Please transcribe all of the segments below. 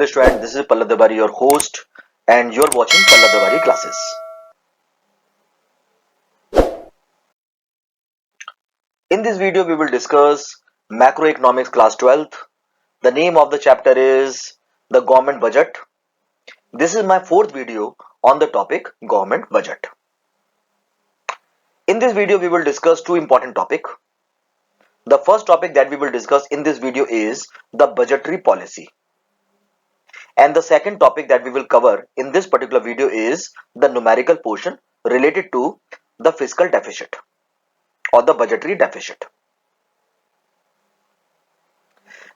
Hello student, this is Pallab Dabari, your host, and you're watching Pallab Dabari classes. In this video, we will discuss macroeconomics class 12th. The name of the chapter is the government budget. This is my fourth video on the topic government budget. In this video, we will discuss two important topics. The first topic that we will discuss in this video is the budgetary policy. And the second topic that we will cover in this particular video is the numerical portion related to the fiscal deficit or the budgetary deficit.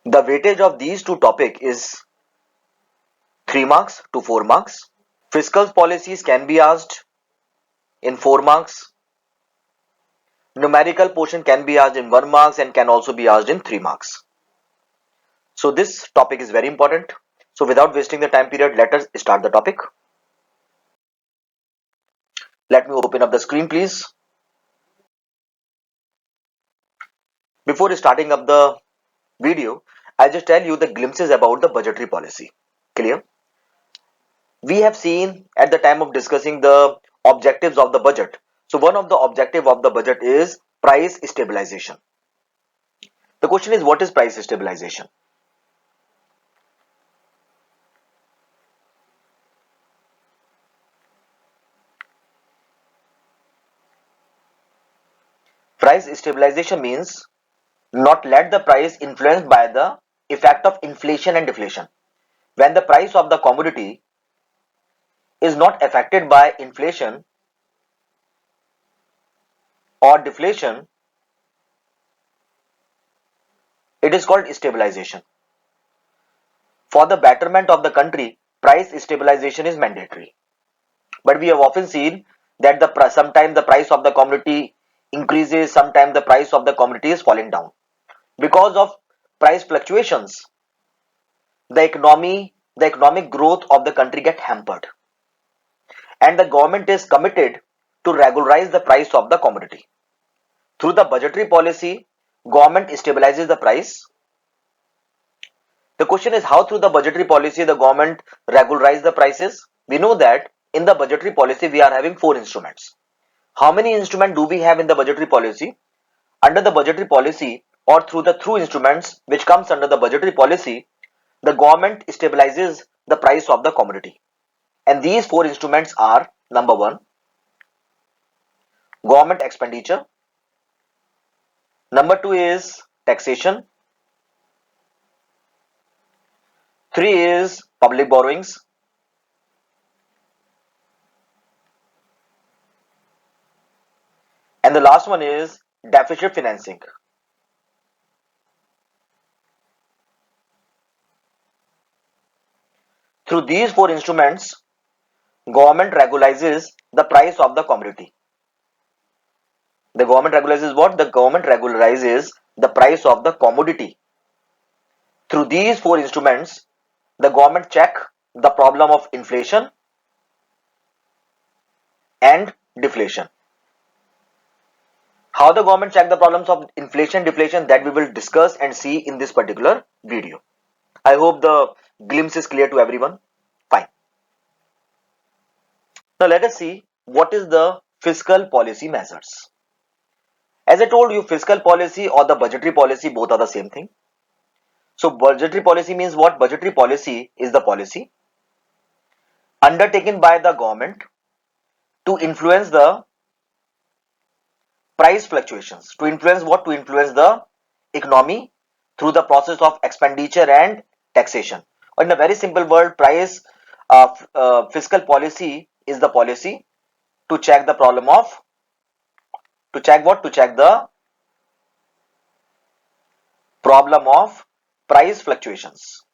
The weightage of these two topics is 3 marks to 4 marks. Fiscal policies can be asked in 4 marks. Numerical portion can be asked in 1 marks and can also be asked in 3 marks. So this topic is very important. So without wasting the time period, let us start the topic. Let me open up the screen, please. Before starting up the video, I'll just tell you the glimpses about the budgetary policy. Clear? We have seen at the time of discussing the objectives of the budget. So one of the objective of the budget is price stabilization. The question is, what is price stabilization? Price stabilization means not let the price influenced by the effect of inflation and deflation. When the price of the commodity is not affected by inflation or deflation, it is called stabilization. For the betterment of the country, price stabilization is mandatory. But we have often seen that sometimes the price of the commodity increases, sometimes the price of the commodity is falling down. Because of price fluctuations, the economic growth of the country get hampered. And the government is committed to regularize the price of the commodity. Through the budgetary policy, government stabilizes the price. The question is, how through the budgetary policy the government regularizes the prices? We know that in the budgetary policy we are having 4 instruments. How many instruments do we have in the budgetary policy? Under the budgetary policy or through the through instruments which comes under the budgetary policy, the government stabilizes the price of the commodity. And these 4 instruments are: number 1, government expenditure. Number 2 is taxation. 3 is public borrowings. And the last one is deficit financing. Through these 4 instruments, government regularizes the price of the commodity. The government regularizes what? The government regularizes the price of the commodity. Through these 4 instruments, the government check the problem of inflation and deflation. How the government check the problems of inflation, deflation, that we will discuss and see in this particular video. I hope the glimpse is clear to everyone. Fine. Now let us see what is the fiscal policy measures. As I told you, fiscal policy or the budgetary policy, both are the same thing. So budgetary policy means what? Budgetary policy is the policy undertaken by the government to influence the price fluctuations. To influence what? To influence the economy through the process of expenditure and taxation. Or in a very simple word, fiscal policy is the policy to check the problem of, to check what? To check the problem of price fluctuations.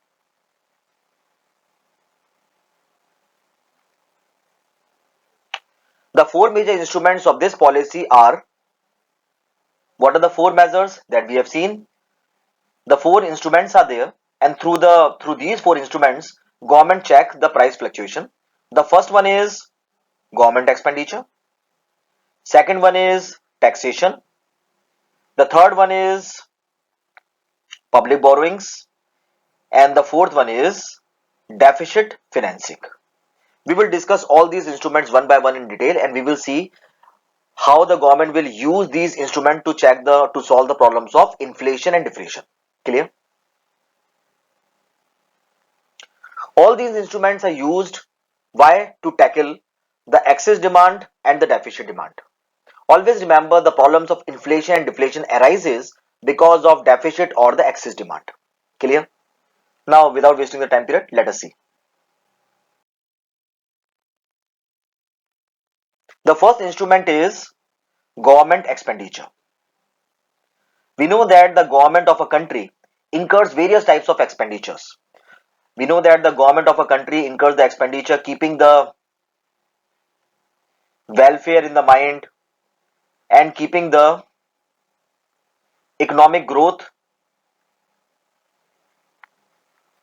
The 4 major instruments of this policy are, what are the 4 measures that we have seen? The 4 instruments are there, and through these 4 instruments, government check the price fluctuation. The first one is government expenditure. Second one is taxation. The third one is public borrowings. And the fourth one is deficit financing. We will discuss all these instruments one by one in detail, and we will see how the government will use these instruments to solve the problems of inflation and deflation. Clear? All these instruments are used why to tackle the excess demand and the deficit demand. Always remember, the problems of inflation and deflation arises because of deficit or the excess demand. Clear? Now, without wasting the time period, let us see. The first instrument is government expenditure. We know that the government of a country incurs various types of expenditures. We know that the government of a country incurs the expenditure keeping the welfare in the mind and keeping the economic growth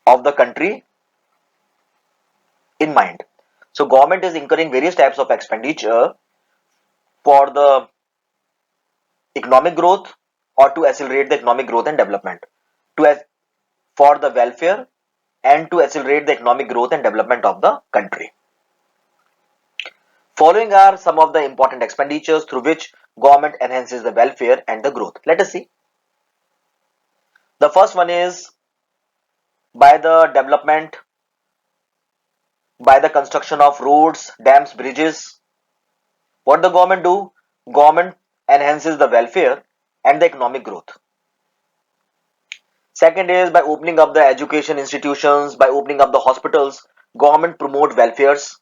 of the country in mind. So government is incurring various types of expenditure for the economic growth or to accelerate the economic growth and development, for the welfare and to accelerate the economic growth and development of the country. Following are some of the important expenditures through which government enhances the welfare and the growth. Let us see. The first one is by the development, by the construction of roads, dams, bridges. What the government do? Government enhances the welfare and the economic growth. Second is by opening up the education institutions, by opening up the hospitals, government promote welfares.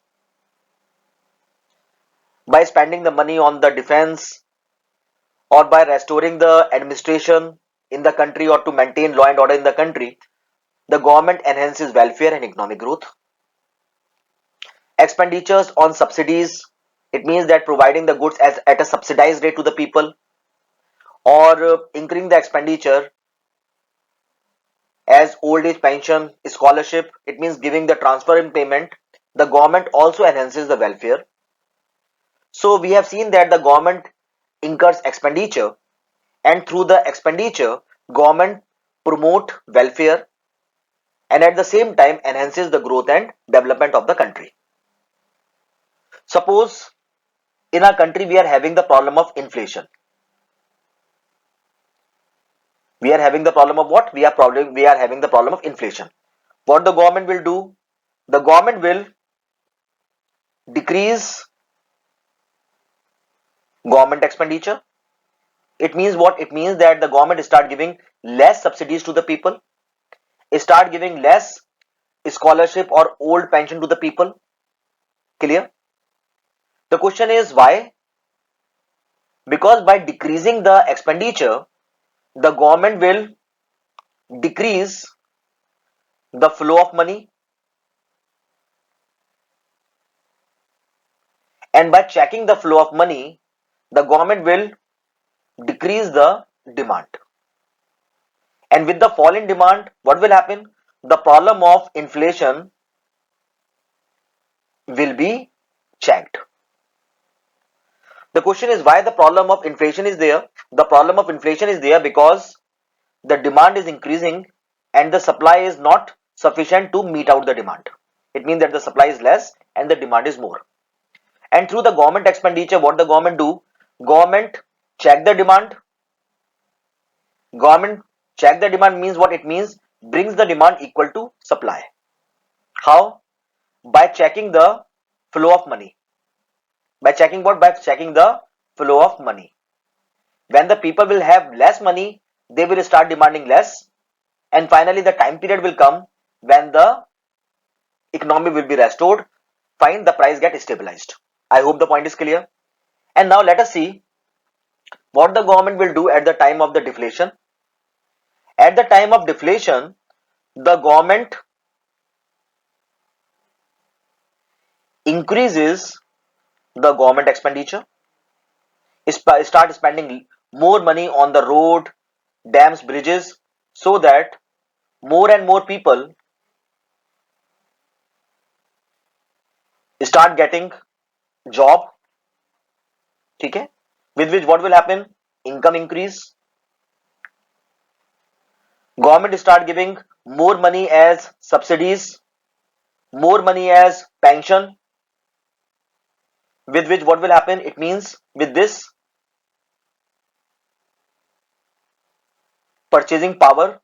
By spending the money on the defense or by restoring the administration in the country or to maintain law and order in the country, the government enhances welfare and economic growth. Expenditures on subsidies, it means that providing the goods at a subsidized rate to the people, or increasing the expenditure as old age pension, scholarship, it means giving the transfer in payment. The government also enhances the welfare. So we have seen that the government incurs expenditure, and through the expenditure government promote welfare and at the same time enhances the growth and development of the country. Suppose in our country we are having the problem of inflation. We are having the problem of what? We are having the problem of inflation. What the government will do? The government will decrease government expenditure. It means what? It means that the government start giving less subsidies to the people, start giving less scholarship or old pension to the people. Clear? The question is why? Because by decreasing the expenditure, the government will decrease the flow of money, and by checking the flow of money, the government will decrease the demand. And with the fall in demand, what will happen? The problem of inflation will be checked. The question is why the problem of inflation is there. The problem of inflation is there because the demand is increasing and the supply is not sufficient to meet out the demand. It means that the supply is less and the demand is more. And through the government expenditure, what the government do? Government check the demand. Government check the demand means what? It means brings the demand equal to supply. How? By checking the flow of money. By checking what? By checking the flow of money. When the people will have less money, they will start demanding less, and finally the time period will come when the economy will be restored, fine, the price get stabilized. I hope the point is clear. And now let us see what the government will do at the time of the deflation. At the time of deflation, the government increases the government expenditure, start spending more money on the road, dams, bridges, so that more and more people start getting job. Okay? With which what will happen? Income increase. Government start giving more money as subsidies. more money as pension, with which what will happen? It means with this purchasing power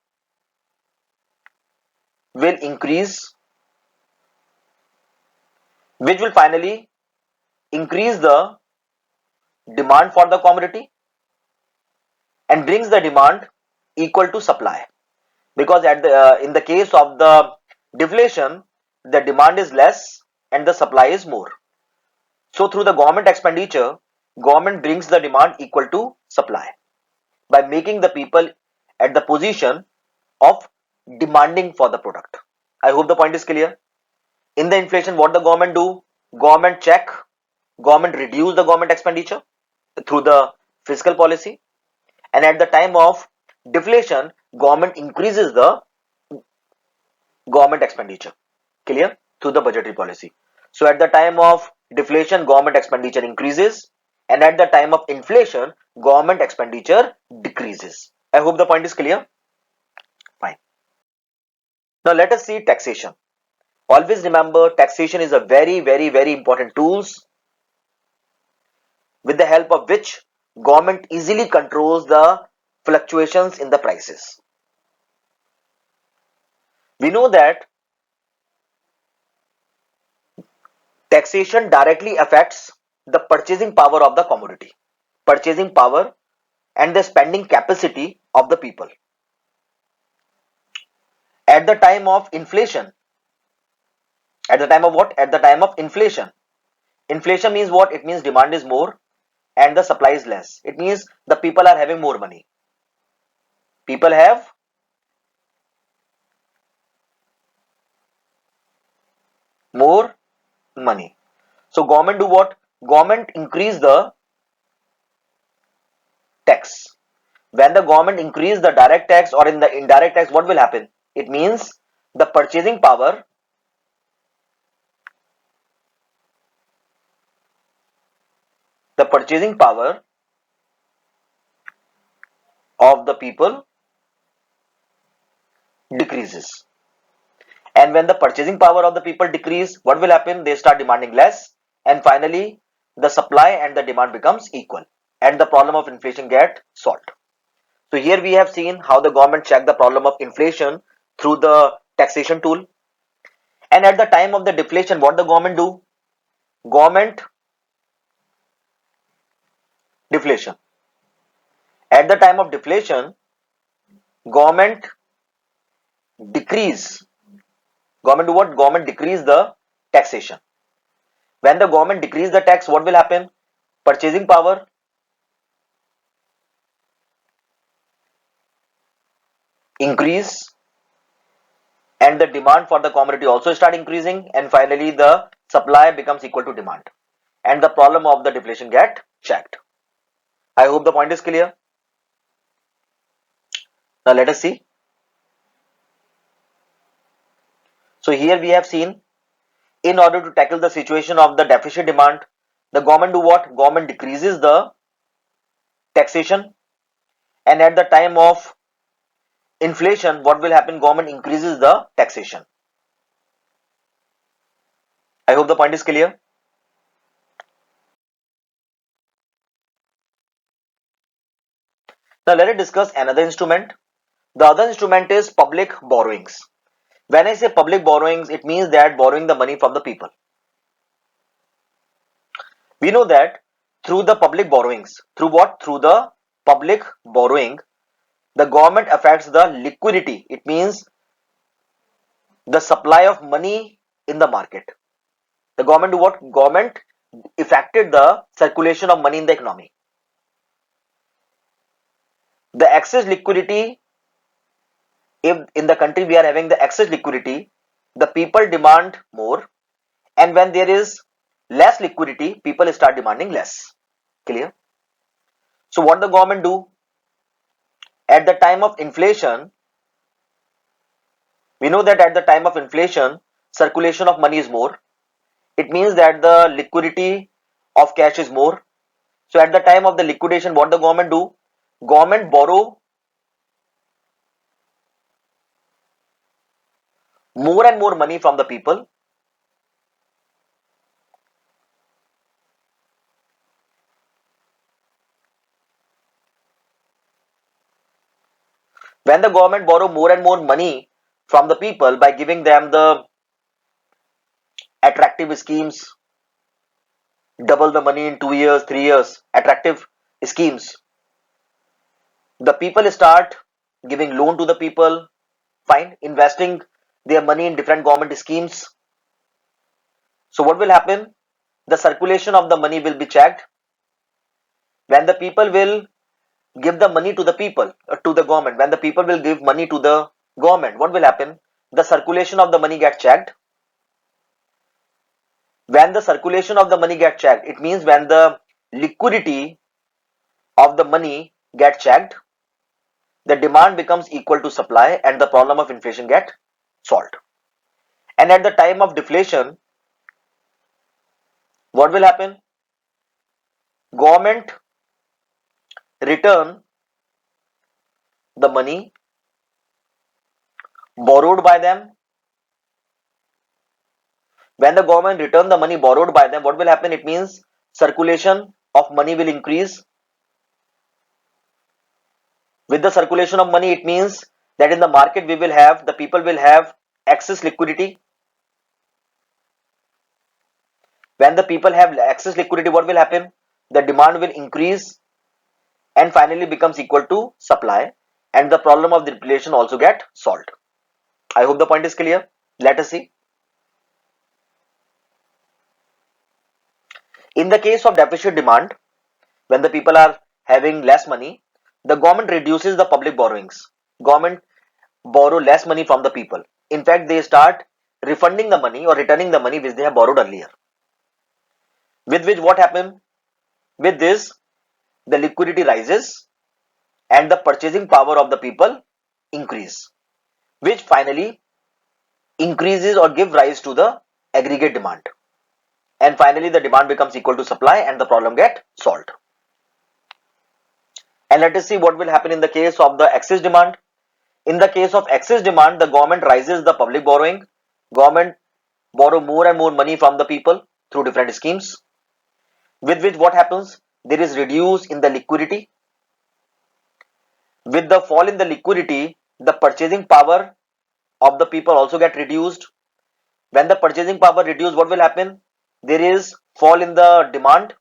will increase, which will finally increase the demand for the commodity and brings the demand equal to supply, because at the in the case of the deflation, the demand is less and the supply is more. So through the government expenditure, government brings the demand equal to supply by making the people at the position of demanding for the product. I hope the point is clear. In the inflation, what the government do? Government check, government reduce the government expenditure through the fiscal policy, and at the time of deflation, government increases the government expenditure. Clear? Through the budgetary policy. So at the time of deflation, government expenditure increases, and at the time of inflation, government expenditure decreases. I hope the point is clear. Fine. Now let us see taxation. Always remember, taxation is a very important tools with the help of which government easily controls the fluctuations in the prices. We know that taxation directly affects the purchasing power of the commodity, purchasing power and the spending capacity of the people. At the time of inflation, at the time of what? At the time of inflation. Inflation means what? It means demand is more and the supply is less. It means the people are having more money. People have more money. So government do what? Government increase the tax. When the government increase the direct tax or in the indirect tax, what will happen? It means the purchasing power of the people decreases. And when the purchasing power of the people decrease, what will happen? They start demanding less, and finally the supply and the demand becomes equal, and the problem of inflation get solved. So here we have seen how the government check the problem of inflation through the taxation tool. And at the time of the deflation, what the government do? Government deflation. At the time of deflation, government decrease. Government do what? Government decrease the taxation. When the government decrease the tax, what will happen? Purchasing power increase, and the demand for the commodity also start increasing, and finally the supply becomes equal to demand, and the problem of the deflation get checked. I hope the point is clear. Now let us see. So here we have seen, in order to tackle the situation of the deficit demand, the government do what? Government decreases the taxation, and at the time of inflation, what will happen? Government increases the taxation. I hope the point is clear. Now let us discuss another instrument. The other instrument is public borrowings. When I say public borrowings, it means that borrowing the money from the people. We know that through the public borrowings, through what? Through the public borrowing, the government affects the liquidity. It means the supply of money in the market. The government do what? Government affected the circulation of money in the economy. The excess liquidity, if in the country we are having the excess liquidity, the people demand more, and when there is less liquidity, people start demanding less. Clear? So what the government do? At the time of inflation, we know that at the time of inflation, circulation of money is more. It means that the liquidity of cash is more. So at the time of the liquidation, what the government do? Government borrow more and more money from the people, when the government borrow more and more money from the people by giving them the attractive schemes, double the money in 2 years, 3 years, attractive schemes, the people start giving loan to the people, fine, investing their money in different government schemes. So what will happen? The circulation of the money will be checked. When the people will give the money to the people, to the government, when the people will give money to the government, what will happen? The circulation of the money gets checked. When the circulation of the money gets checked, it means when the liquidity of the money gets checked, the demand becomes equal to supply and the problem of inflation get solved. And at the time of deflation, what will happen? Government return the money borrowed by them. When the government return the money borrowed by them, what will happen? It means circulation of money will increase. With the circulation of money, it means that in the market we will have, the people will have excess liquidity. When the people have excess liquidity, what will happen? The demand will increase and finally becomes equal to supply, and the problem of the inflation also get solved. I hope the point is clear. Let us see. In the case of deficit demand, when the people are having less money, the government reduces the public borrowings. Government borrow less money from the people. In fact, they start refunding the money or returning the money which they have borrowed earlier. With which what happen? With this, the liquidity rises and the purchasing power of the people increase, which finally increases or give rise to the aggregate demand. And finally, the demand becomes equal to supply and the problem get solved. And let us see what will happen in the case of the excess demand. In the case of excess demand, the government rises the public borrowing. Government borrow more and more money from the people through different schemes. With which what happens? There is reduce in the liquidity. With the fall in the liquidity, the purchasing power of the people also get reduced. When the purchasing power reduced, what will happen? There is fall in the demand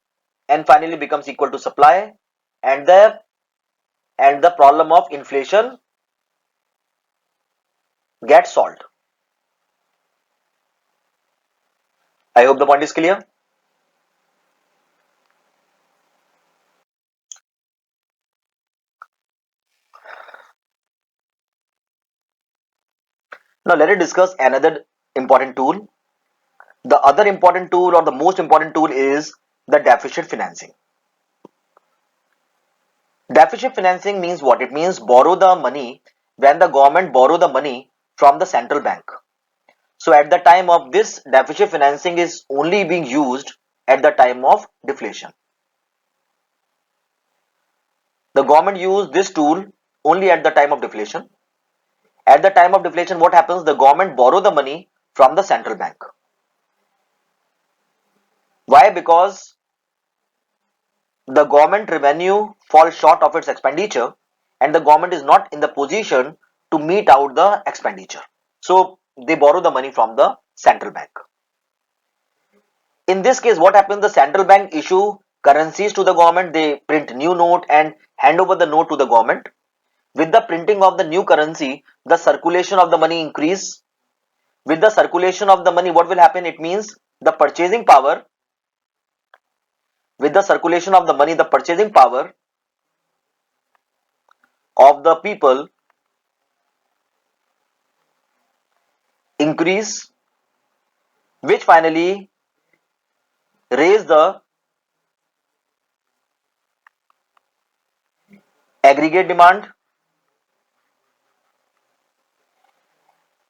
and finally becomes equal to supply, and the problem of inflation gets solved. I hope the point is clear. Now let us discuss another important tool. The other important tool or the most important tool is the deficit financing. Deficit financing means what? It means borrow the money when the government borrow the money from the central bank. So at the time of this, deficit financing is only being used at the time of deflation. The government use this tool only at the time of deflation. At the time of deflation, what happens? The government borrow the money from the central bank. Why? Because the government revenue falls short of its expenditure and the government is not in the position to meet out the expenditure. So they borrow the money from the central bank. In this case, what happens? The central bank issue currencies to the government. They print new note and hand over the note to the government. With the printing of the new currency, the circulation of the money increase. With the circulation of the money, what will happen? It means the purchasing power. With the circulation of the money, the purchasing power of the people increase, which finally raise the aggregate demand,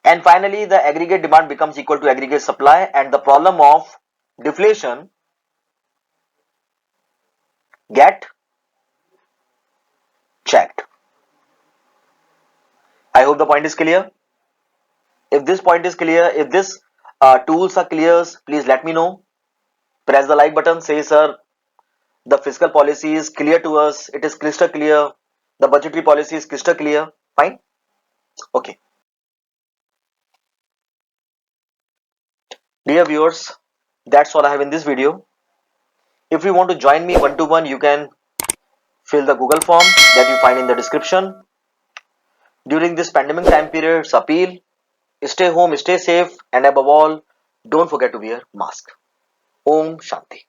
and finally the aggregate demand becomes equal to aggregate supply and the problem of deflation get checked. I hope the point is clear. If this point is clear, if this tools are clear, please let me know. Press the like button. Say, sir, the fiscal policy is clear to us. It is crystal clear. The budgetary policy is crystal clear. Fine. Okay. Dear viewers, that's all I have in this video. If you want to join me one to one, you can fill the Google form that you find in the description. During this pandemic time period, appeal, stay home, stay safe, and above all, don't forget to wear mask. Om Shanti.